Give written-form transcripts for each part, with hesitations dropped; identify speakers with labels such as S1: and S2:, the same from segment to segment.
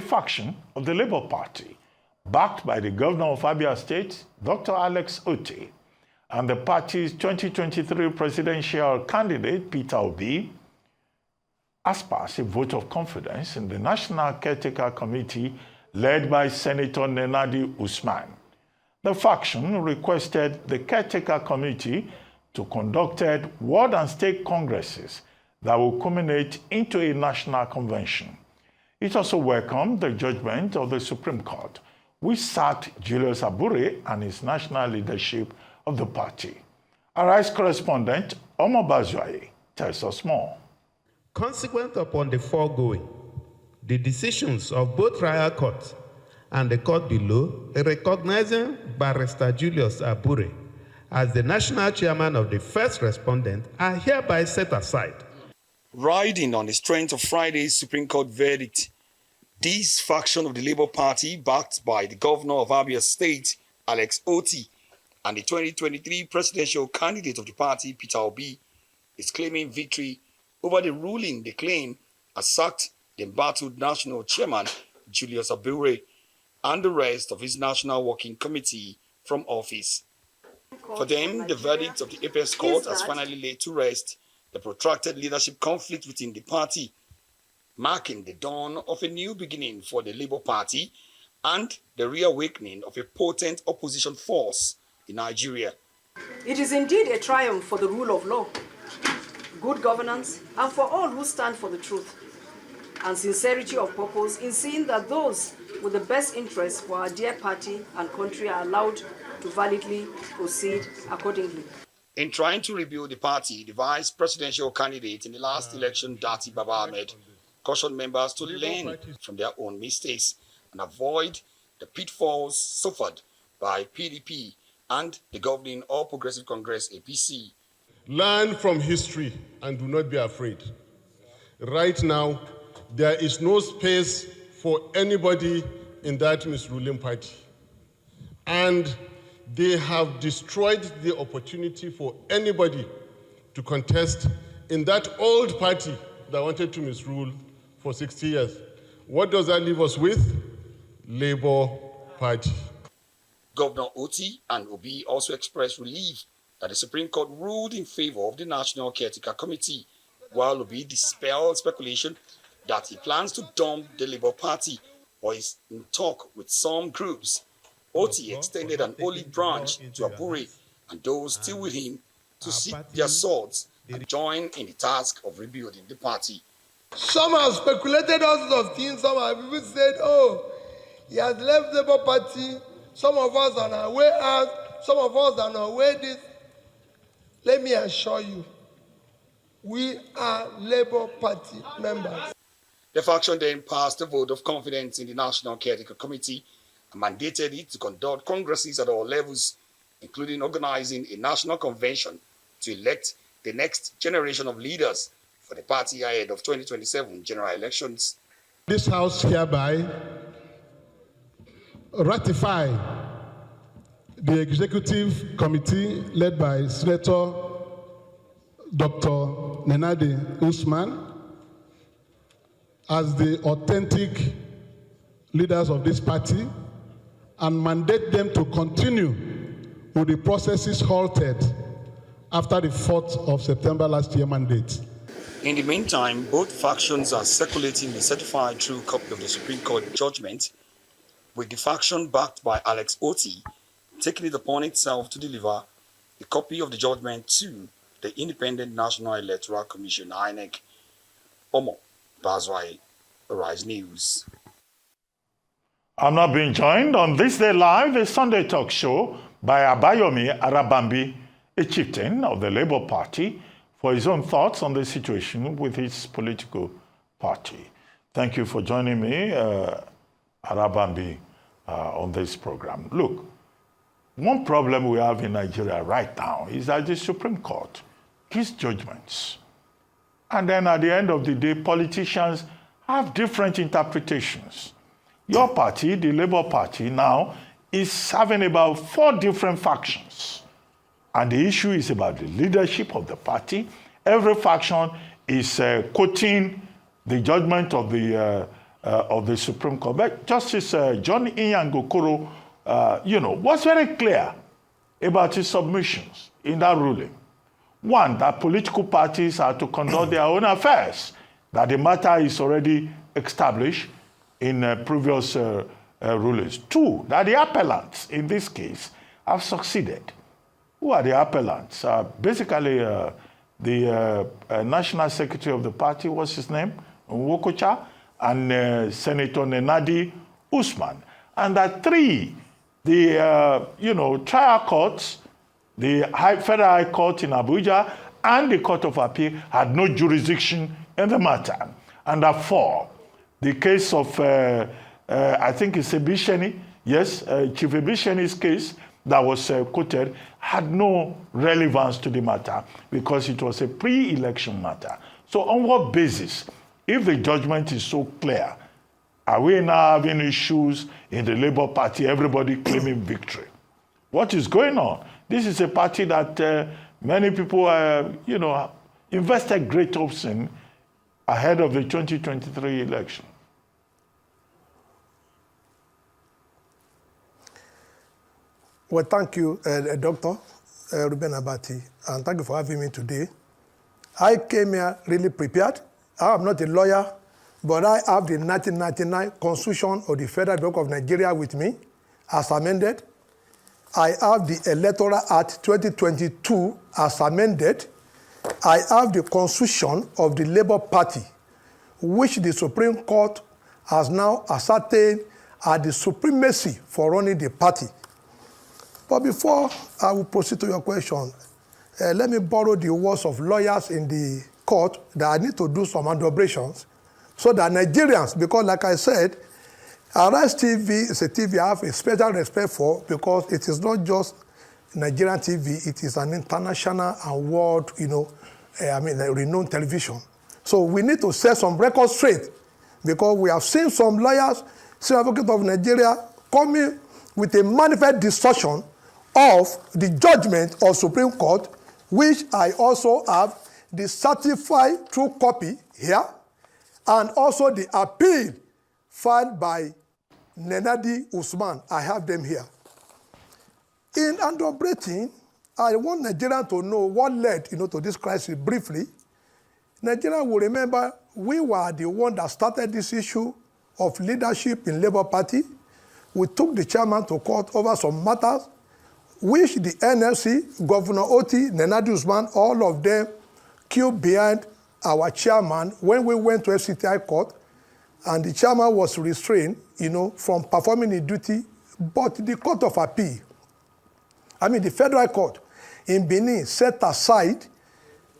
S1: a faction of the Labour Party, backed by the governor of Abure State, Dr. Alex Otti, and the party's 2023 presidential candidate, Peter Obi, has passed a vote of confidence in the National Caretaker Committee led by Senator Nenadi Usman. The faction requested the Caretaker Committee to conduct ward and state congresses that will culminate into a national convention. It also welcomed the judgment of the Supreme Court, which sacked Julius Abure and his national leadership of the party. Our Rice correspondent, Abayomi, tells us more.
S2: Consequent upon the foregoing, the decisions of both trial courts and the court below recognizing Barrister Julius Abure as the national chairman of the first respondent are hereby set aside.
S3: Riding on the strength of Friday's Supreme Court verdict, this faction of the Labour Party, backed by the governor of Abure State, Alex Otti, and the 2023 presidential candidate of the party, Peter Obi, is claiming victory over the ruling they claim has sacked the embattled national chairman, Julius Abure, and the rest of his national working committee from office. For them, the verdict of the Apex Court has finally laid to rest the protracted leadership conflict within the party, marking the dawn of a new beginning for the Labour Party and the reawakening of a potent opposition force in Nigeria.
S4: It is indeed a triumph for the rule of law, good governance, and for all who stand for the truth, and sincerity of purpose in seeing that those with the best interests for our dear party and country are allowed to validly proceed accordingly.
S3: In trying to rebuild the party, the vice presidential candidate in the last election, Dati Baba Ahmed, cautioned members to learn from their own mistakes and avoid the pitfalls suffered by PDP and the governing All Progressive Congress APC.
S5: Learn from history and do not be afraid. Right now, there is no space for anybody in that misruling party. And they have destroyed the opportunity for anybody to contest in that old party that wanted to misrule for 60 years. What does that leave us with? Labour Party.
S3: Governor Otti and Obi also expressed relief that the Supreme Court ruled in favor of the National Caretaker Committee, while Obi dispelled speculation that he plans to dump the Labour Party or is in talk with some groups. Otti extended an olive branch to Abure and those still with him to seek their swords and join in the task of rebuilding the party.
S6: Some have speculated all sorts of things. Some have even said, oh, he has left the Labour Party. Some of us are on our way out. Some of us are on our way this. Let me assure you, we are Labour Party members.
S3: The faction then passed a vote of confidence in the National Caretaker Committee and mandated it to conduct congresses at all levels, including organizing a national convention to elect the next generation of leaders for the party ahead of 2027 general elections.
S5: This House hereby ratify the Executive Committee led by Senator Dr. Nenadi Usman as the authentic leaders of this party and mandate them to continue with the processes halted after the 4th of September last year mandate.
S3: In the meantime, both factions are circulating the certified true copy of the Supreme Court judgment, with the faction backed by Alex Otti taking it upon itself to deliver a copy of the judgment to the Independent National Electoral Commission, INEC. Abayomi, Arise News.
S1: I'm now being joined on This Day Live, a Sunday talk show by Abayomi Arabambi, a chieftain of the Labour Party, for his own thoughts on the situation with his political party. Thank you for joining me, Arabambi, on this program. Look, one problem we have in Nigeria right now is that the Supreme Court gives judgments. And then at the end of the day, politicians have different interpretations. Your party, the Labour Party, now is having about 4 different factions. And the issue is about the leadership of the party. Every faction is quoting the judgment of the of the Supreme Court. But Justice John Inyangokoro, was very clear about his submissions in that ruling. One, that political parties are to conduct their own affairs, that the matter is already established in previous rulings. Two, that the appellants in this case have succeeded. Who are the appellants? Basically, the National Secretary of the party, what's his name? Nwokocha, and Senator Nenadi Usman. And that three, the trial courts, the Federal High Court in Abuja and the Court of Appeal had no jurisdiction in the matter. And that four, the case of, I think it's Ebisheni, yes, Chief Ebisheni's case that was quoted had no relevance to the matter because it was a pre-election matter. So on what basis, if the judgment is so clear, are we now having issues in the Labour Party, everybody claiming victory? What is going on? This is a party that many people, invested great hopes in ahead of the 2023 election.
S7: Well, thank you, Dr. Ruben Abati, and thank you for having me today. I came here really prepared. I am not a lawyer, but I have the 1999 Constitution of the Federal Republic of Nigeria with me, as amended. I have the Electoral Act 2022 as amended. I have the Constitution of the Labour Party, which the Supreme Court has now ascertained as the supremacy for running the party. But before I will proceed to your question, let me borrow the words of lawyers in the court that I need to do some adumbrations so that Nigerians, because like I said, Arise TV is a TV I have a special respect for because it is not just Nigerian TV, it is an international and world, renowned television. So we need to set some records straight because we have seen some lawyers, Senior Advocate of Nigeria, coming with a manifest distortion of the judgment of Supreme Court, which I also have the certified true copy here, and also the appeal filed by Nenadi Usman. I have them here. In adumbrating, I want Nigeria to know what led to this crisis briefly. Nigeria will remember we were the one that started this issue of leadership in Labour Party. We took the chairman to court over some matters, which the NLC, Governor Oti, Nenadi Usman, all of them queued behind our chairman when we went to FCTI court, and the chairman was restrained, from performing his duty. But the Court of Appeal, the Federal Court in Benin set aside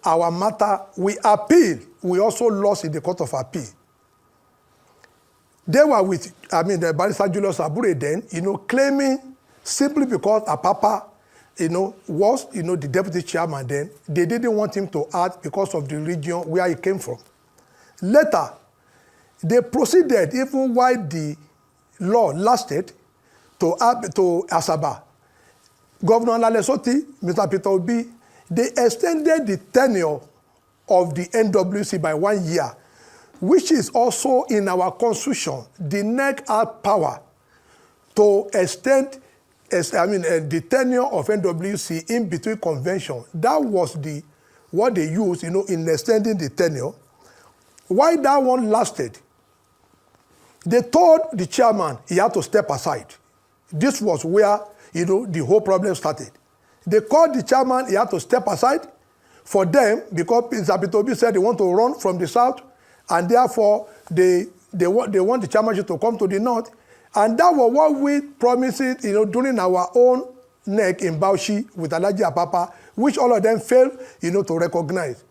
S7: our matter. We appealed. We also lost in the Court of Appeal. They were with, the barrister Julius Abure then, claiming simply because Apapa, was, the deputy chairman then, they didn't want him to act because of the region where he came from. Later, they proceeded, even while the law lasted, to Asaba. Governor Lalesoti, Mr. Peter Obi, they extended the tenure of the NWC by 1 year, which is also in our constitution. The NEC had power to extend the tenure of NWC in between convention. That was what they used, in extending the tenure. While that one lasted, they told the chairman he had to step aside. This was where, the whole problem started. They called the chairman, he had to step aside for them because Zabitobi said they want to run from the south, and therefore they want the chairmanship to come to the north. And that was what we promised, during our own NEC in Bauchi with Alhaji Apapa, which all of them failed, to recognize.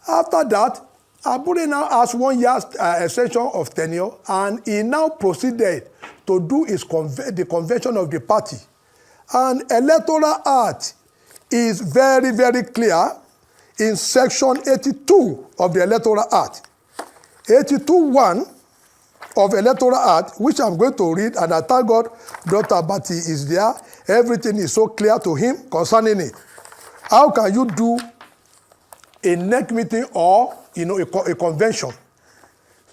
S7: After that, Abure now asked 1 year's extension of tenure, and he now proceeded to do the convention of the party. And Electoral Act is very, very clear in Section 82 of the Electoral Act. 82(1) of Electoral Act, which I'm going to read, and I thank God Dr. Abati is there. Everything is so clear to him concerning it. How can you do a NEC meeting or, a convention?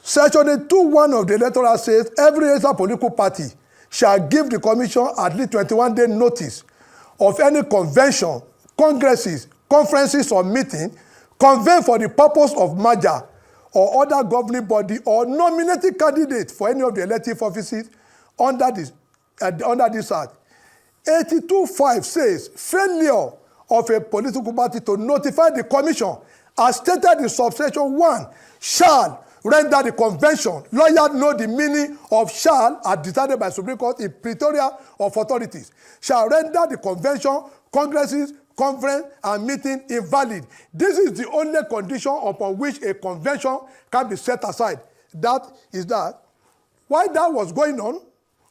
S7: Section 2(1) of the electoral says every registered political party shall give the commission at least 21-day notice of any convention, congresses, conferences or meeting convened for the purpose of merger or other governing body or nominating candidate for any of the elective offices under this act. 82(5) says failure of a political party to notify the commission as stated in subsection 1 shall render the convention. Lawyers know the meaning of shall as decided by Supreme Court in Pretoria of authorities. Shall render the convention, congresses, conference, and meeting invalid. This is the only condition upon which a convention can be set aside. That is that. While that was going on,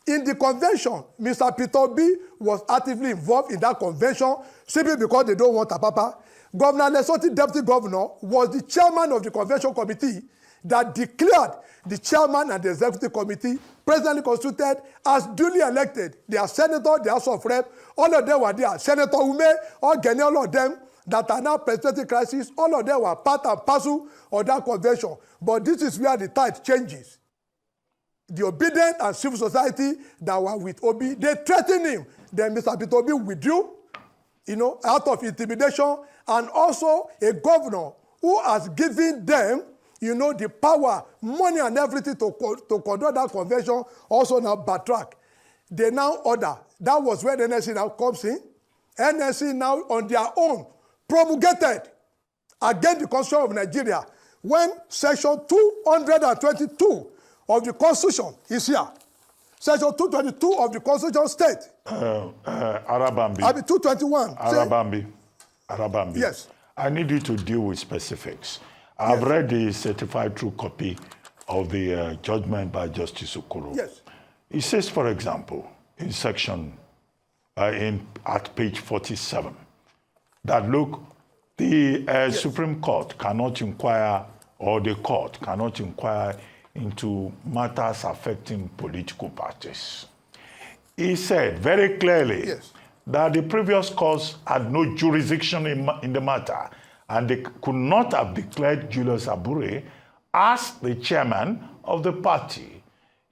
S7: in the convention, Mr. Peter B was actively involved in that convention simply because they don't want a papa. Governor Lesotho, Deputy Governor, was the chairman of the convention committee that declared the chairman and the executive committee presently constituted as duly elected. They are senator, the House of Rep, all of them were there. Senator Ume, all of them that are now presidential crisis, all of them were part and parcel of that convention. But this is where the tide changes. The obedient and civil society that were with Obi, they threatened him. Then Mr. Peter Obi withdrew, out of intimidation, and also a governor who has given them, the power, money, and everything to conduct that convention, also now backtrack. They now order. That was where the NSC now comes in. NSC now on their own promulgated against the Constitution of Nigeria when Section 222 of the Constitution is here. Section 222 of the Constitution state.
S1: Arabambi.
S7: 221.
S1: Arabambi.
S7: Yes.
S1: I need you to deal with specifics. I've read the certified true copy of the judgment by Justice Okoro.
S7: Yes.
S1: It says, for example, in section, at page 47, that look, the Supreme Court cannot inquire, or the court cannot inquire into matters affecting political parties. He said very clearly that the previous courts had no jurisdiction in the matter, and they could not have declared Julius Abure as the chairman of the party.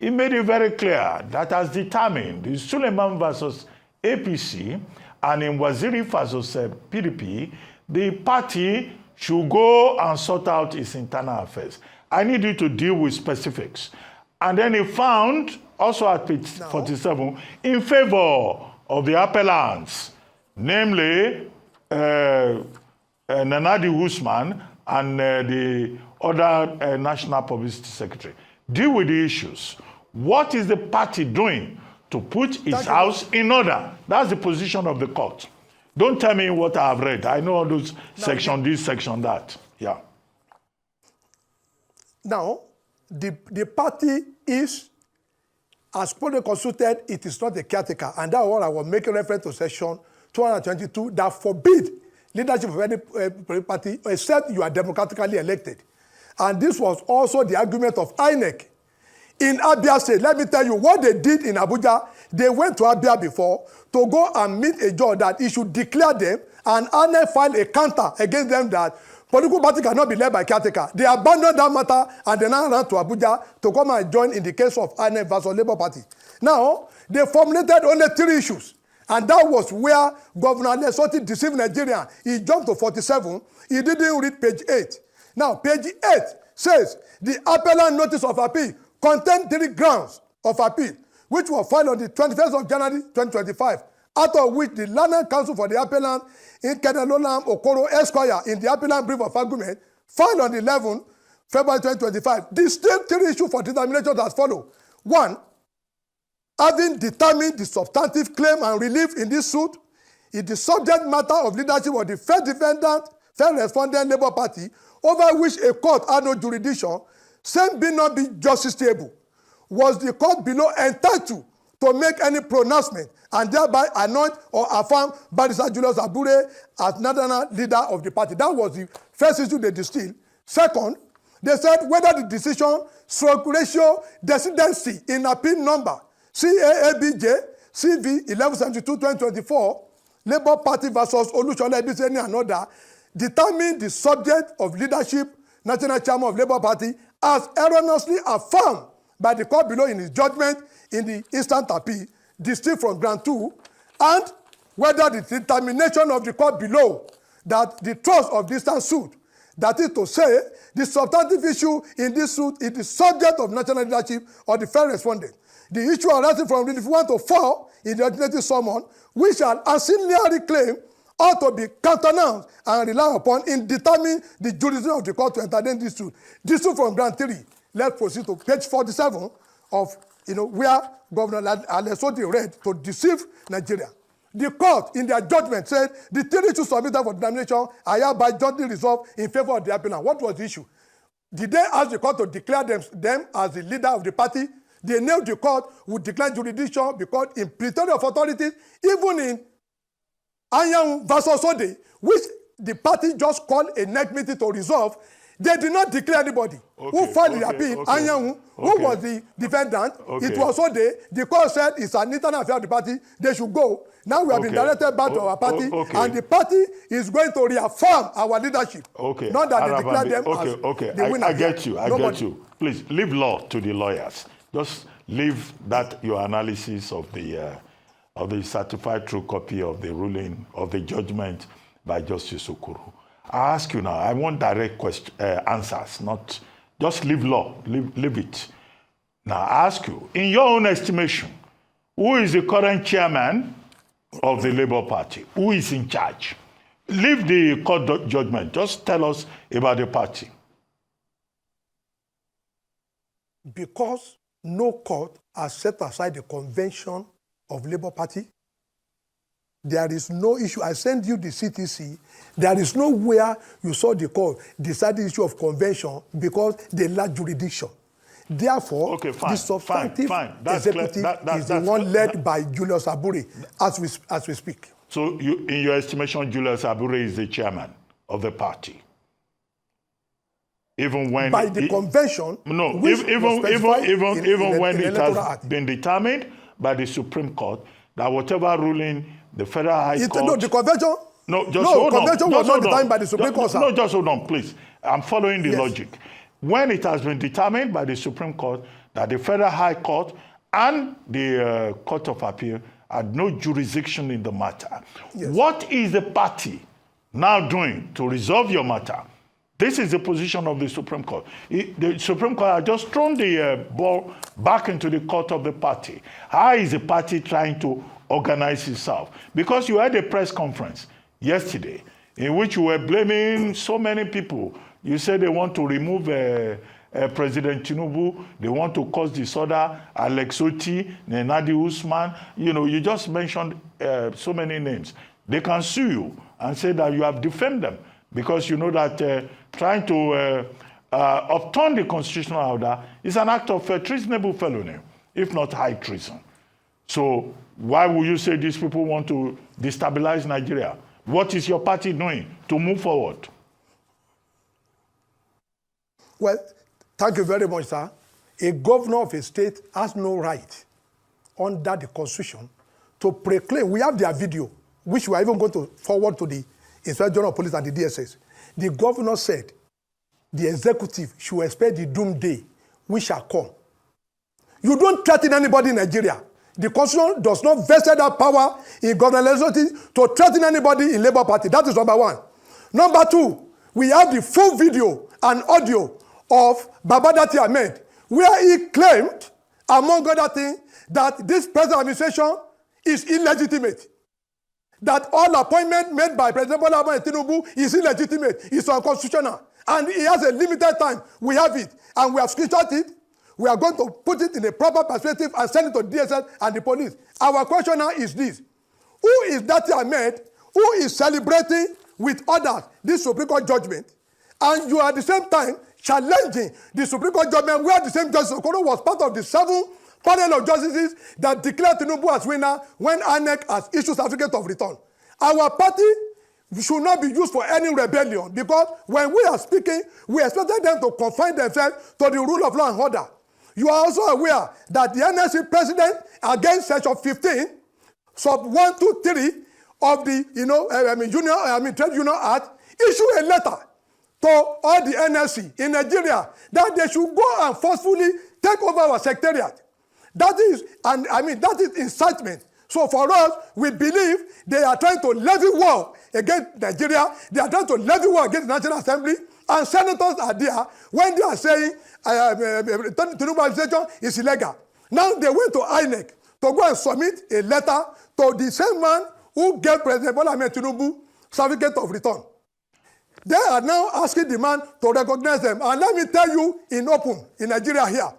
S1: He made it very clear that as determined in Suleiman versus APC and in Waziri versus PDP, the party should go and sort out its internal affairs. I need you to deal with specifics. And then he found, also at page 47, in favor of the appellants, namely Nanadi Usman and the other National Publicity Secretary. Deal with the issues. What is the party doing to put its house in order? That's the position of the court. Don't tell me what I have read. I know all those section this, section that. Yeah.
S7: Now, the party is, as fully consulted, it is not a caretaker. And that's what I was making reference to section 222 that forbid leadership of any political party except you are democratically elected. And this was also the argument of INEC. In Abure State, let me tell you what they did in Abuja. They went to Abure before to go and meet a judge that he should declare them, and INEC filed a counter against them that political party cannot be led by caretaker. They abandoned that matter and they now ran to Abuja to come and join in the case of INEC versus Labour Party. Now, they formulated only 3 issues. And that was where Governor Lesotho deceived Nigeria. He jumped to 47. He didn't read page 8. Now, page 8 says the appellant notice of appeal contained 3 grounds of appeal, which were filed on the 21st of January 2025, out of which the Land Council for the appellant in Kenelolam Okoro Esquire in the appellant brief of argument filed on the 11th February 2025. The state 3 issues for determination as follows. 1, having determined the substantive claim and relief in this suit is the subject matter of leadership of the first defendant, first respondent Labour Party, over which a court had no jurisdiction, same being not be justiciable, was the court below entitled to make any pronouncement and thereby anoint or affirm Barrister Julius Abure as national leader of the party. That was the first issue they distilled. Second, they said whether the decision, stroke ratio, decidency in appeal number CAABJ CV 1172-2024, Labour Party versus Olusola Ebiseni and other, determine the subject of leadership, national chairman of Labour Party, as erroneously affirmed by the court below in his judgment in the instant appeal, distinct from ground 2, and whether the determination of the court below that the trust of distant suit, that is to say, the substantive issue in this suit is the subject of national leadership or the fair respondent. The issue arising from relief 1 to 4 in the alternative summon, which an ancillary claim ought to be countenanced and relied upon in determining the jurisdiction of the court to entertain this suit. This suit from ground 3. Let's proceed to page 47 of where Governor Alex Oti read to deceive Nigeria. The court, in their judgment, said the 3 issues submitted for determination are hereby jointly resolved in favor of the appellant. What was the issue? Did they ask the court to declare them as the leader of the party? They nailed the court would decline jurisdiction because in plethora of authorities, even in Anyanwu versus Ode, which the party just called a next meeting to resolve, they did not declare anybody. Who filed the appeal? Anyanwu. Who was the defendant? It was Ode. The court said it's an internal affair of the party. They should go. Now we have been directed back to our party, and the party is going to reaffirm our leadership. Not that they declare them as the winner.
S1: I get you. I get you. Please leave law to the lawyers. Just leave that your analysis of the certified true copy of the ruling of the judgment by Justice Okoro. I ask you now. I want direct answers, not just leave law. Leave it. Now I ask you, in your own estimation, who is the current chairman of the Labour Party? Who is in charge? Leave the court judgment. Just tell us about the party.
S7: Because no court has set aside the convention of Labour Party, there is no issue. I send you the CTC. There is nowhere you saw the court decide the issue of convention because they lack jurisdiction. Therefore, the substantive executive is the one led by Julius Abure as we speak.
S1: So, in your estimation, Julius Abure is the chairman of the party? Even when
S7: by the convention,
S1: no, even when it has been determined by the Supreme Court that whatever ruling the Federal High Court...
S7: No, the convention...
S1: No, just hold on.
S7: Convention was not determined by the Supreme Court, sir.
S1: No, just hold on, please. I'm following the logic. When it has been determined by the Supreme Court that the Federal High Court and the Court of Appeal had no jurisdiction in the matter, what is the party now doing to resolve your matter? This is the position of the Supreme Court. The Supreme Court has just thrown the ball back into the court of the party. How is the party trying to organize itself? Because you had a press conference yesterday in which you were blaming so many people. You said they want to remove President Tinubu. They want to cause disorder. Alex Oti, Nenadi Usman. You just mentioned so many names. They can sue you and say that you have defended them because you know that trying to upturn the constitutional order is an act of treasonable felony, if not high treason. So why would you say these people want to destabilize Nigeria? What is your party doing to move forward?
S7: Well, thank you very much, sir. A governor of a state has no right under the Constitution to proclaim. We have their video, which we are even going to forward to the Inspector General of Police and the DSS. The governor said the executive should expect the doomsday which shall come. You don't threaten anybody in Nigeria. The Constitution does not vest that power in government legislative to threaten anybody in Labour Party. That is number one. Number two, we have the full video and audio of Babadati Ahmed, where he claimed, among other things, that this present administration is illegitimate. That all appointment made by President Bola Ahmed Tinubu is illegitimate, is unconstitutional, and he has a limited time. We have it, and we have screenshot it. We are going to put it in a proper perspective and send it to DSS and the police. Our question now is this. Who is Dati Ahmed, who is celebrating with others this Supreme Court judgment, and you are at the same time challenging the Supreme Court judgment where the same Justice Okoro was part of the 7 panel of justices that declared Tinubu as winner when INEC has issued certificate of return. Our party should not be used for any rebellion because when we are speaking, we expected them to confine themselves to the rule of law and order. You are also aware that the NSC president, against section 15, sub 1, 2, 3 of the Trade Union Act, issued a letter to to all the NLC in Nigeria that they should go and forcefully take over our secretariat. That is, and I mean, that is incitement. So for us, we believe they are trying to levy war against Nigeria. They are trying to levy war against the National Assembly. And senators are there when they are saying Tinubu administration is illegal. Now they went to INEC to go and submit a letter to the same man who gave President Bola Ahmed Tinubu certificate of return. They are now asking the man to recognize them. And let me tell you in open, in Nigeria here,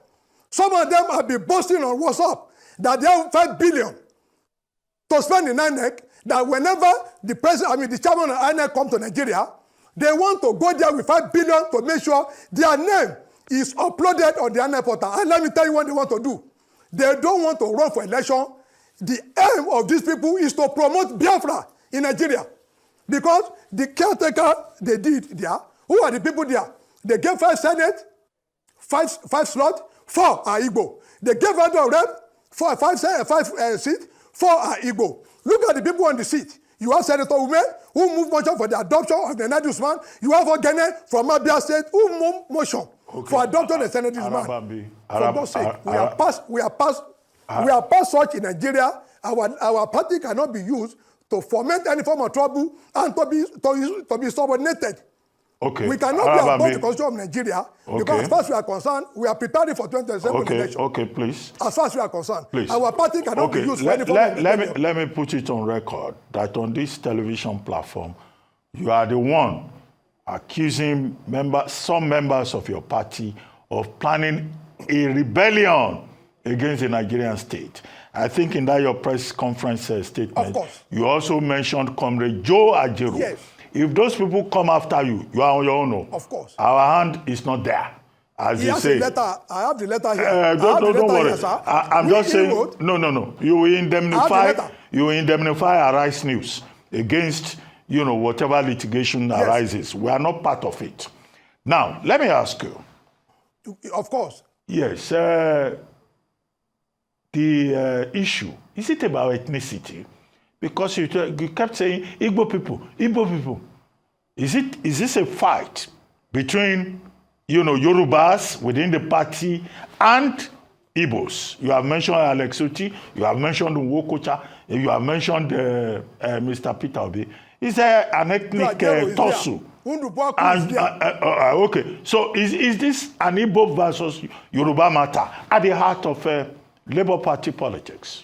S7: some of them have been boasting on WhatsApp that they have 5 billion to spend in INEC, that whenever the president, I mean the chairman of INEC come to Nigeria, they want to go there with 5 billion to make sure their name is uploaded on the INEC portal. And let me tell you what they want to do. They don't want to run for election. The aim of these people is to promote Biafra in Nigeria. Because the caretaker they did there, who are the people there? They gave 5 Senate, 5 slots, 4 are Igbo. They gave House of Rep, 5 seats, 4 are Igbo. Look at the people on the seat. You have Senator Ume, who moved motion for the adoption of the Senate man. You have Ogene from Abure State, who moved motion for adoption of the Senate man. For God's sake, we are past such in Nigeria. Our party cannot be used to foment any form of trouble and to be subordinated.
S1: Okay.
S7: We cannot be above the constitution of Nigeria because as far as we are concerned, we are preparing for 2027 election.
S1: Okay, please.
S7: As far as we are concerned,
S1: please.
S7: Our party cannot be used for any form of
S1: let me put it on record that on this television platform, you are the one accusing some members of your party of planning a rebellion against the Nigerian state. I think in that your press conference statement, you also mentioned Comrade Joe Ajaero.
S7: Yes.
S1: If those people come after you, you are on your own.
S7: Of course.
S1: Our hand is not there, as you say.
S7: I have the letter here.
S1: Don't worry. I'm just saying. No. You will indemnify. Arise News against whatever litigation arises. We are not part of it. Now, let me ask you.
S7: Of course.
S1: Yes. The issue, is it about ethnicity? Because you kept saying Igbo people. Is this a fight between Yorubas within the party and Igbos? You have mentioned Alex Oti, you have mentioned Nwokocha, you have mentioned Mr. Peter Obi. Is there an ethnic tussle? Okay, so is this an Igbo versus Yoruba matter at the heart of Labour Party politics?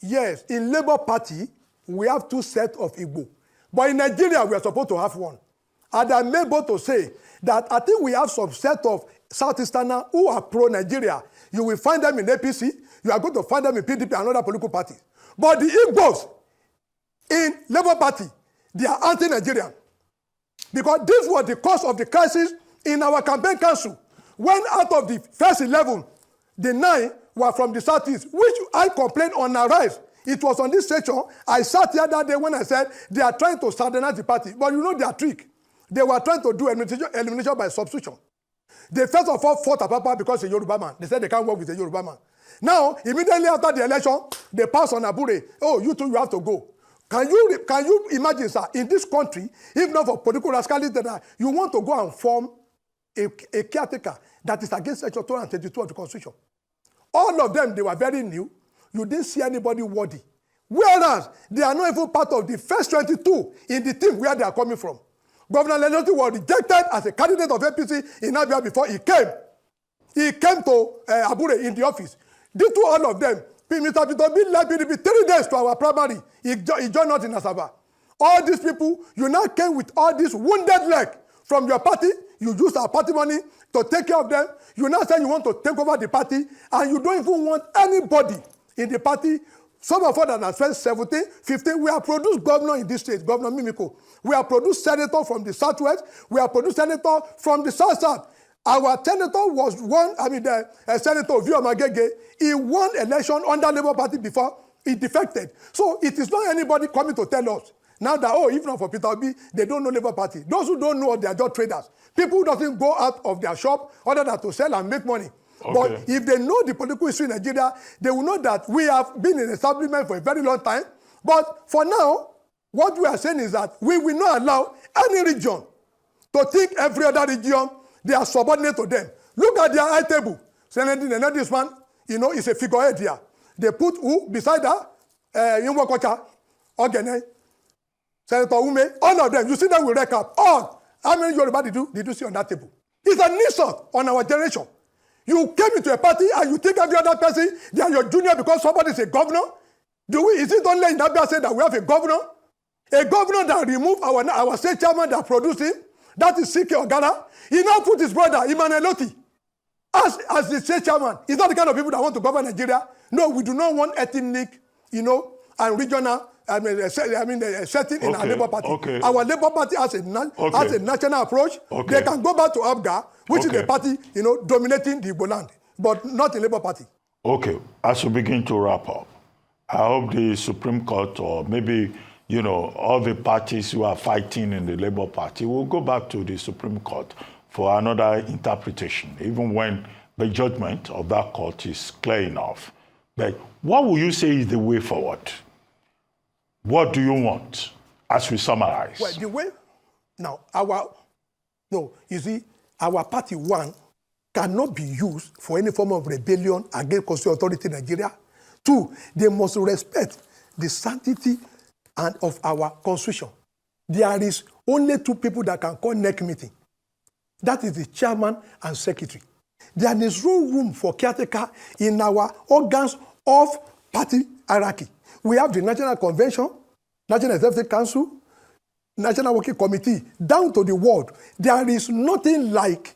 S7: Yes, in Labour Party, we have 2 sets of Igbo. But in Nigeria, we are supposed to have 1. And I'm able to say that I think we have some set of Southeasterners who are pro-Nigeria. You will find them in APC. You are going to find them in PDP and other political parties. But the Igbos in Labour Party, they are anti-Nigerian. Because this was the cause of the crisis in our campaign council. When out of the first 11, the 9 were from the Southeast, which I complained on Arise. It was on this section. I sat here that day when I said they are trying to sardinize the party. But you know their trick. They were trying to do elimination by substitution. They first of all fought Apapa because he's a Yoruba man. They said they can't work with a Yoruba man. Now, immediately after the election, they passed on Abure. Oh, you two, you have to go. Can you imagine, sir, in this country, if not for political rascality, you want to go and form a caretaker that is against Section 222 of the Constitution? All of them, they were very new. You didn't see anybody worthy. Whereas, they are not even part of the first 22 in the team where they are coming from. Governor Lenoti was rejected as a candidate of APC in Abia before he came. He came to Abure in the office. Due to all of them, Mr. Peter led PDP 3 days to our primary. He joined us in Asaba. All these people, you now came with all this wounded leg from your party. You used our party money to take care of them. You now say you want to take over the party, and you don't even want anybody in the party. Some of us that have spent 17, 15, we have produced governor in this state, Governor Mimiko. We have produced senator from the Southwest. We have produced senator from the South. Our senator was Senator Ovio Magege. He won election under Labour Party before he defected. So it is not anybody coming to tell us now that, if not for Peter Obi, they don't know Labour Party. Those who don't know, they are just traders. People who doesn't go out of their shop other than to sell and make money. Okay. But if they know the political history in Nigeria, they will know that we have been in establishment for a very long time. But for now, What we are saying is that we will not allow any region to think every other region, they are subordinate to them. Look at their high table. Senator, this one, is a figurehead here. They put who beside her? Yunwakocha, Ogene, Senator Ume, all of them. You see them will recap. All. How many Yoruba did you see on that table? It's an insult on our generation. You came into a party and you think every other person, they are your junior because somebody is a governor? Is it only in Abia State that we have a governor? A governor that removed our state chairman that produced him? That is Sike Ogara. He now put his brother, Emmanuel Loti, as the state chairman. He's not the kind of people that want to govern Nigeria. No, we do not want ethnic, and regional, setting in our Labour Party.
S1: Okay.
S7: Our Labour Party has a national approach.
S1: Okay.
S7: They can go back to Abga, which is the party, dominating the Igbo land, but not the Labour Party.
S1: Okay, as we begin to wrap up, I hope the Supreme Court or maybe, all the parties who are fighting in the Labour Party will go back to the Supreme Court for another interpretation, even when the judgment of that court is clear enough. But what would you say is the way forward? What do you want as we summarize?
S7: Well, the way, now, our party, one, cannot be used for any form of rebellion against constitutional authority in Nigeria. Two, they must respect the sanctity of our constitution. There is only two people that can call NEC meeting. That is the chairman and secretary. There is no room for caretaker in our organs of party hierarchy. We have the National Convention, National Executive Council, National Working Committee, down to the world. There is nothing like,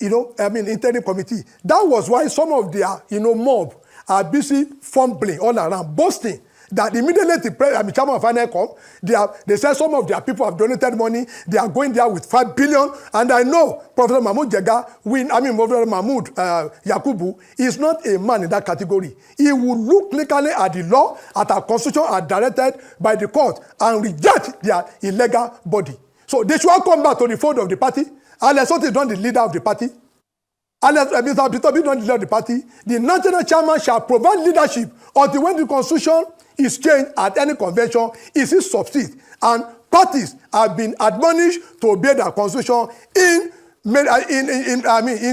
S7: interim committee. That was why some of their, mob are busy fumbling all around, boasting that immediately the chairman of finance come, they say some of their people have donated money, they are going there with 5 billion, and I know Professor Mahmoud Professor Mahmoud Yakubu is not a man in that category. He will look clearly at the law, at our constitution as directed by the court, and reject their illegal body. So they should all come back to the fold of the party. Unless what is not the leader of the party, unless Mr. Peter be not the leader of the party, the national chairman shall provide leadership until when the constitution is changed at any convention, is it succeed. And parties have been admonished to obey the constitution in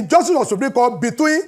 S7: justice of Supreme Court between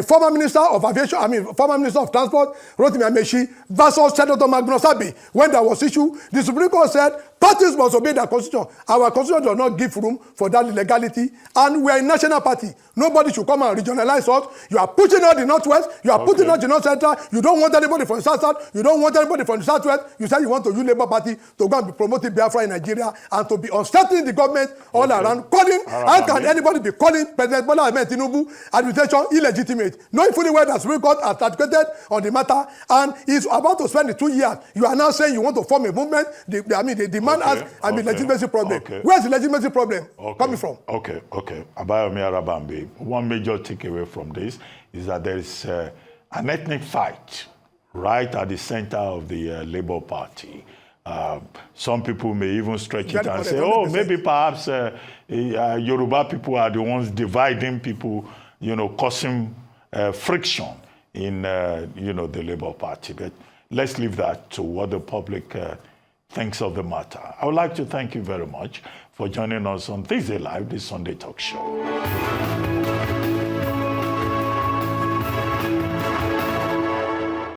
S7: former Minister of Aviation, former Minister of Transport, Rotimi Amechi, versus Senator Magnus Abe. When there was issue, the Supreme Court said parties must obey the constitution. Our constitution does not give room for that illegality, and we are a national party. Nobody should come and regionalize us. You are pushing out the Northwest, you are putting out the North Central, you don't want anybody from the South, you don't want anybody from the Southwest. You say you want to use Labour Party to go and be promoting Biafra in Nigeria and to be unsettling the government all around, calling, how can anybody be calling President Bola Ahmed Tinubu administration illegitimate? Knowing fully well that Supreme Court has articulated on the matter and is about to spend the 2 years, you are now saying you want to form a movement. The demand has legitimacy problem. Where's the legitimacy problem coming from?
S1: Okay. Abayomi Arabambi, one major takeaway from this is that there is an ethnic fight right at the center of the Labour Party. Some people may even stretch it and say, maybe perhaps Yoruba people are the ones dividing people, causing friction in, the Labour Party. But let's leave that to what the public thinks of the matter. I would like to thank you very much for joining us on Thursday Live, this Sunday talk show.